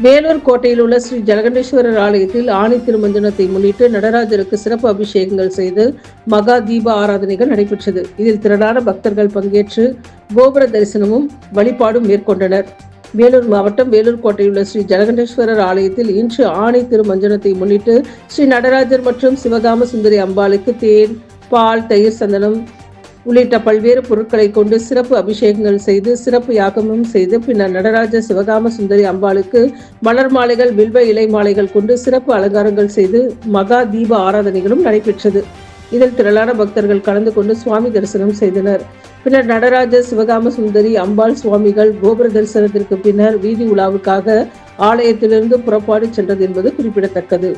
வேலூர் கோட்டையில் உள்ள ஸ்ரீ ஜலகண்டேஸ்வரர் ஆலயத்தில் ஆணி திருமஞ்சனத்தை முன்னிட்டு நடராஜருக்கு சிறப்பு அபிஷேகங்கள் செய்து மகா தீப ஆராதனைகள் நடைபெற்றது. இதில் திரளான பக்தர்கள் பங்கேற்று கோபுர தரிசனமும் வழிபாடும் மேற்கொண்டனர். வேலூர் மாவட்டம் வேலூர் கோட்டையில் உள்ள ஸ்ரீ ஜலகண்டேஸ்வரர் ஆலயத்தில் இன்று ஆணி திருமஞ்சனத்தை முன்னிட்டு ஸ்ரீ நடராஜர் மற்றும் சிவகாம சுந்தரி அம்பாளுக்கு தேன், பால், தயிர், சந்தனம் உள்ளிட்ட பல்வேறு பொருட்களை கொண்டு சிறப்பு அபிஷேகங்கள் செய்து சிறப்பு யாகமும் செய்து பின்னர் நடராஜ சிவகாம சுந்தரி அம்பாளுக்கு மலர் மாலைகள், வில்வ இலை மாலைகள் கொண்டு சிறப்பு அலங்காரங்கள் செய்து மகா தீப ஆராதனைகளும் நடைபெற்றது. இதில் திரளான பக்தர்கள் கலந்து கொண்டு சுவாமி தரிசனம் செய்தனர். பின்னர் நடராஜ சிவகாம சுந்தரி அம்பாள் சுவாமிகள் கோபுர தரிசனத்திற்கு பின்னர் வீதி உலாவுக்காக ஆலயத்திலிருந்து புறப்பாடு சென்றது என்பது குறிப்பிடத்தக்கது.